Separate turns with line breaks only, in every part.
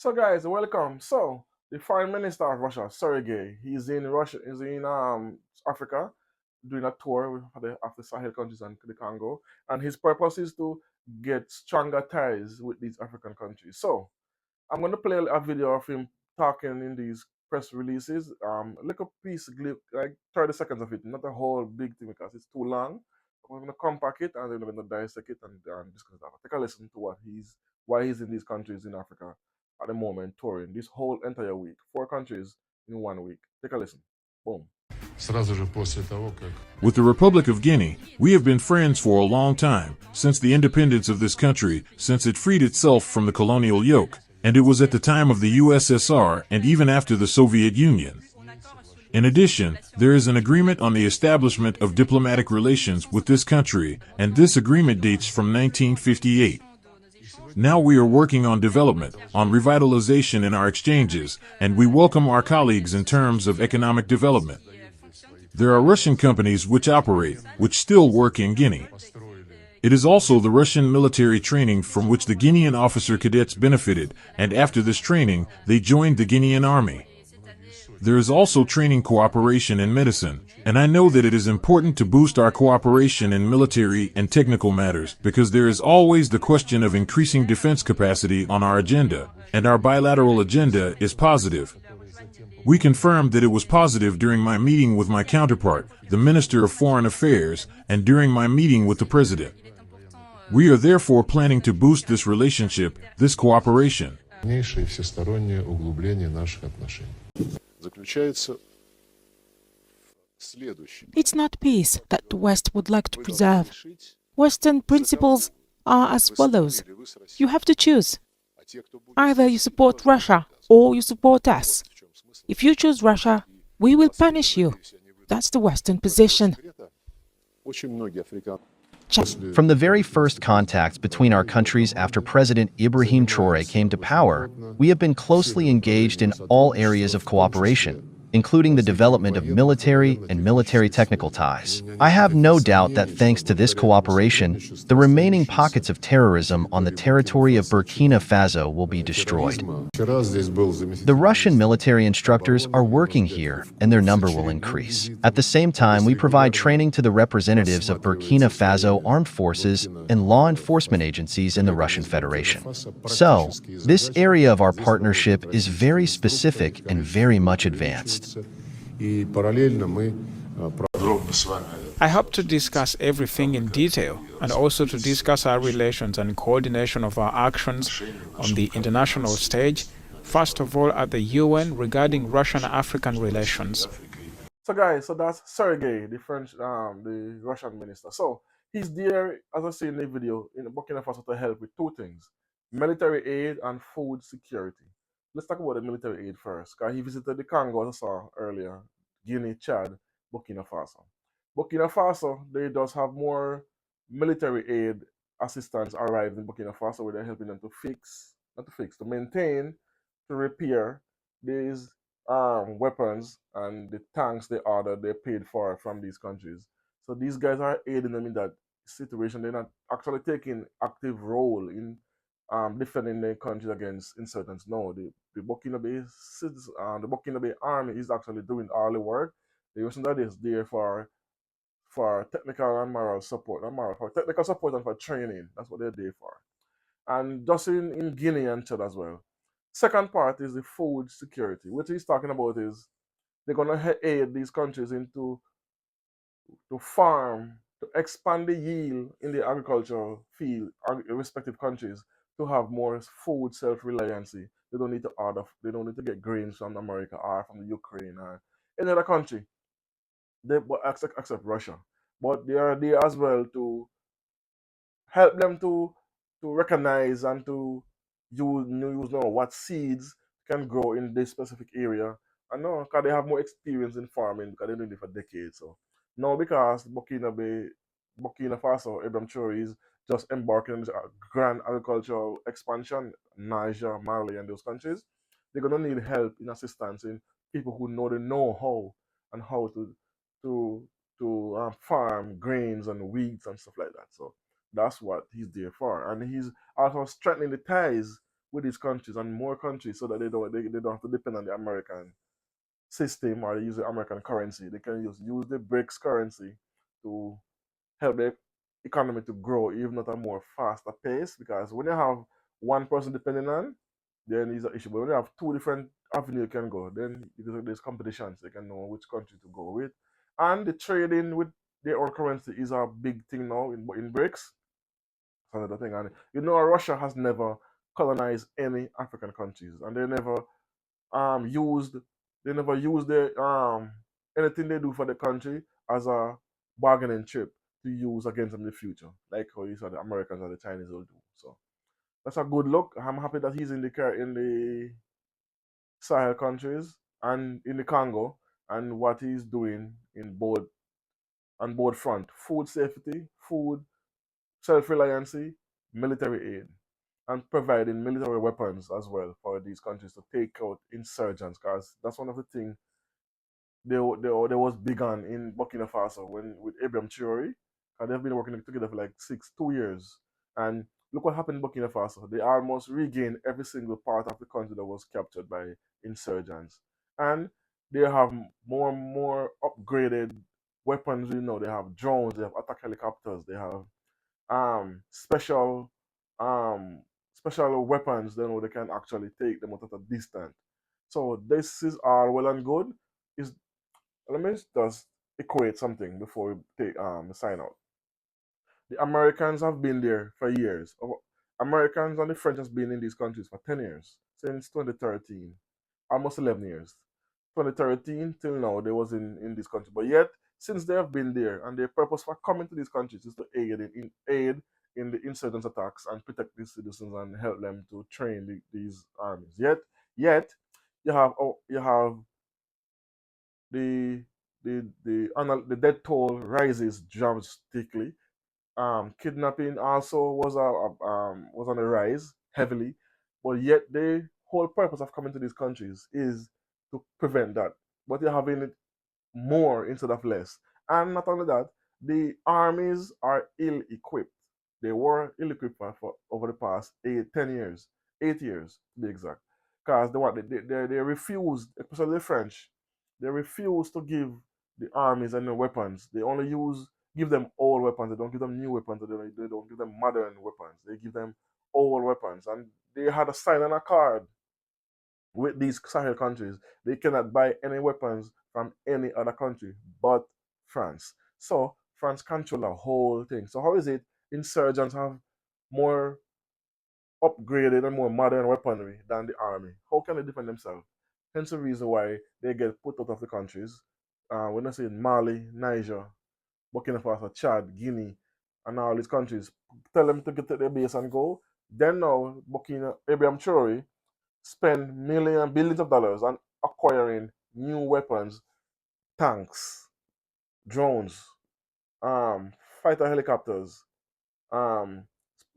So guys, welcome. So the Foreign Minister of Russia, Sergei, he's in Russia, he's in Africa, doing a tour of the Sahel countries and the Congo, and his purpose is to get stronger ties with these African countries. So I'm going to play a video of him talking in these press releases. A little piece, like 30 seconds of it, not a whole big thing because it's too long. We're going to compact it and then we're going to dissect it and discuss that. Take a listen to why he's in these countries in Africa at the moment, touring this whole entire week. 4 countries in 1 week. Take a listen. Boom.
With the Republic of Guinea, we have been friends for a long time, since the independence of this country, since it freed itself from the colonial yoke, and it was at the time of the USSR and even after the Soviet Union. In addition, there is an agreement on the establishment of diplomatic relations with this country, and this agreement dates from 1958. Now we are working on development, on revitalization in our exchanges, and we welcome our colleagues in terms of economic development. There are Russian companies which still work in Guinea. It is also the Russian military training from which the Guinean officer cadets benefited, and after this training, they joined the Guinean army. There is also training cooperation in medicine, and I know that it is important to boost our cooperation in military and technical matters because there is always the question of increasing defense capacity on our agenda, and our bilateral agenda is positive. We confirmed that it was positive during my meeting with my counterpart, the Minister of Foreign Affairs, and during my meeting with the President. We are therefore planning to boost this relationship, this cooperation.
It's not peace that the West would like to preserve. Western principles are as follows. You have to choose. Either you support Russia or you support us. If you choose Russia, we will punish you. That's the Western position.
From the very first contacts between our countries after President Ibrahim Traoré came to power, we have been closely engaged in all areas of cooperation, including the development of military and military technical ties. I have no doubt that thanks to this cooperation, the remaining pockets of terrorism on the territory of Burkina Faso will be destroyed. The Russian military instructors are working here, and their number will increase. At the same time, we provide training to the representatives of Burkina Faso armed forces and law enforcement agencies in the Russian Federation. So, this area of our partnership is very specific and very much advanced.
I hope to discuss everything in detail and also to discuss our relations and coordination of our actions on the international stage, first of all at the UN regarding Russian-African relations.
So guys, so that's Sergei, the the Russian minister. So he's there, as I see in the video, in Burkina Faso to help with 2 things: military aid and food security. Let's talk about the military aid first, because he visited the Congo, as I saw earlier, Guinea, Chad, Burkina Faso. Burkina Faso, they does have more military aid assistance arrived in Burkina Faso where they're helping them to to maintain, to repair these weapons and the tanks they ordered, they paid for from these countries. So these guys are aiding them in that situation. They're not actually taking active role in defending their countries against insurgents. No, the the Burkina Bay army is actually doing all the work. The US is there for technical and moral support, for technical support and for training. That's what they're there for. And just in Guinea and Chad as well. Second part is the food security. What he's talking about is they're gonna aid these countries into to farm, to expand the yield in the agricultural field, respective countries, to have more food self-reliancy. They don't need to order, they don't need to get grains from America or from the Ukraine or any other country. They except Russia. But they are there as well to help them to recognize and to use know what seeds can grow in this specific area. And know because they have more experience in farming because they've been doing it for decades. So now because Burkina Faso, Abraham Traore is just embarking on this grand agricultural expansion, Niger, Mali, and those countries, they're gonna need help in assistance in people who know the know-how and how to farm grains and wheats and stuff like that. So that's what he's there for. And he's also strengthening the ties with these countries and more countries so that they don't have to depend on the American system or they use the American currency. They can use the BRICS currency to help the economy to grow even at a more faster pace, because when you have one person depending on, then it's an issue. But when you have two different avenues you can go, then there's competition, so you can know which country to go with. And the trading with their own currency is a big thing now in BRICS. That's another thing. And Russia has never colonized any African countries, and used they never used their anything they do for the country as a bargaining chip to use against them in the future, like how you saw the Americans and the Chinese will do. So that's a good look. I'm happy that he's in the Sahel countries and in the Congo, and what he's doing in both on both front: food safety, food self-reliancy, military aid, and providing military weapons as well for these countries to take out insurgents. Because that's one of the things they was big on in Burkina Faso when with Abraham Traore, and they've been working together for like 2 years. And look what happened in Burkina Faso. They almost regained every single part of the country that was captured by insurgents. And they have more and more upgraded weapons. They have drones, they have attack helicopters, they have um special um special weapons. They can actually take them out at a distance. So this is all well and good. Is Let me just equate something before we take sign out. The Americans have been there for years. Americans and the French has been in these countries for 10 years, since 2013, almost 11 years. 2013 till now, they was in this country. But yet, since they have been there, and their purpose for coming to these countries is to aid in the insurgents attacks and protect these citizens and help them to train these armies. Yet, you have the the death toll rises drastically. Kidnapping also was on the rise heavily, but yet the whole purpose of coming to these countries is to prevent that. But you're having it more instead of less. And not only that, the armies are ill equipped. They were ill equipped for over the past 10 years, 8 years to be exact. Because they refused, especially the French, they refused to give the armies any weapons. They only give them old weapons. They don't give them new weapons. They don't give them modern weapons. They give them old weapons. And they had a sign on a card with these Sahel countries. They cannot buy any weapons from any other country but France. So France control the whole thing. So how is it insurgents have more upgraded and more modern weaponry than the army? How can they defend themselves? Hence the reason why they get put out of the countries. When I say Mali, Niger, Burkina Faso, Chad, Guinea, and all these countries, tell them to get to their base and go. Then now, Abraham Traore spend millions, billions of dollars on acquiring new weapons, tanks, drones, um, fighter helicopters, um,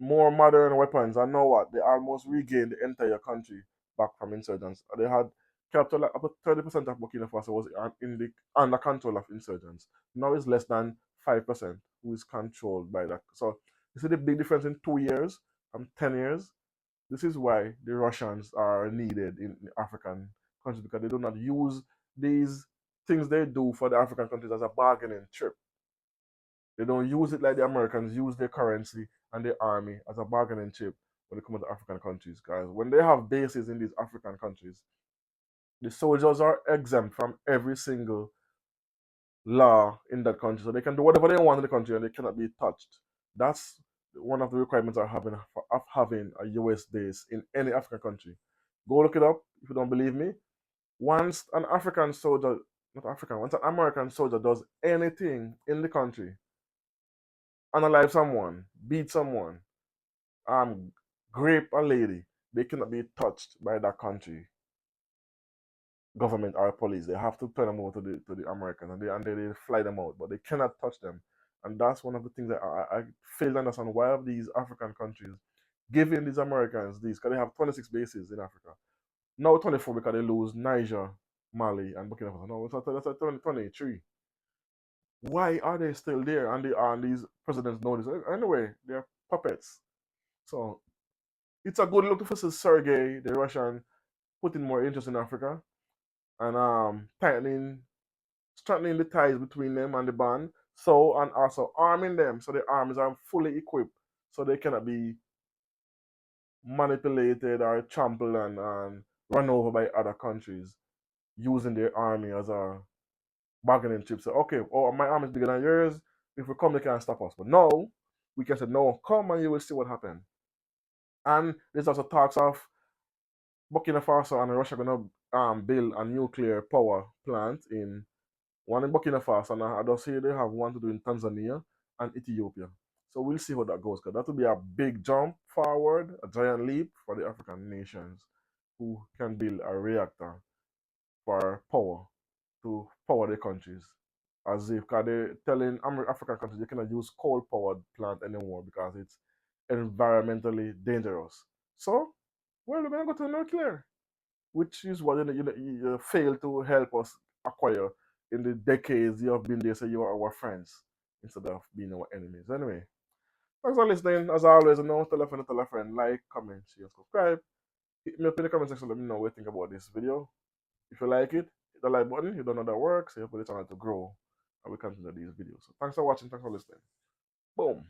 more modern weapons. And now what? They almost regained the entire country back from insurgents. They had captured like about 30% of Burkina Faso was under control of insurgents. Now it's less than 5% who is controlled by that. So you see the big difference in 2 years from 10 years. This is why the Russians are needed in the African countries, because they do not use these things they do for the African countries as a bargaining chip. They don't use it like the Americans use their currency and their army as a bargaining chip when it comes to African countries. Guys, when they have bases in these African countries, the soldiers are exempt from every single law in that country, so they can do whatever they want in the country and they cannot be touched. That's one of the requirements of having a US base in any African country. Go look it up if you don't believe me. Once an African soldier, not African, once an American soldier does anything in the country, unalive someone, beat someone, um, grape a lady, they cannot be touched by that country government or police. They have to turn them over to the Americans, and they fly them out, but they cannot touch them. And that's one of the things that I fail to understand. Why have these African countries giving these Americans these? Because they have 26 bases in Africa. Now 24 because they lose Niger, Mali, and Burkina Faso. No, that's a 23. Why are they still there? And these presidents know this. Anyway, they're puppets. So it's a good look to see Sergei, the Russian, putting more interest in Africa and strengthening the ties between them and the band. So, and also arming them so the armies are fully equipped so they cannot be manipulated or trampled and run over by other countries using their army as a bargaining chip. So, okay, oh, my army is bigger than yours. If we come, they can't stop us. But no, we can say, no, come and you will see what happened. And there's also talks of Burkina Faso and Russia going to build a nuclear power plant in one in Burkina Faso, and I just see they have one to do in Tanzania and Ethiopia. So we'll see how that goes, because that will be a big jump forward, a giant leap for the African nations who can build a reactor for power to power their countries. As if, because they're telling African countries they cannot use coal powered plant anymore because it's environmentally dangerous. So, well, we're going to go to nuclear, which is what you failed to help us acquire in the decades you have been there, so you are our friends instead of being our enemies. Anyway, thanks for listening. As always, tell a friend, like, comment, share, subscribe. Hit me up in the comment section, let me know what you think about this video. If you like it, hit the like button. You don't know that works, so you help the channel to grow and we continue these videos. So thanks for watching, thanks for listening. Boom.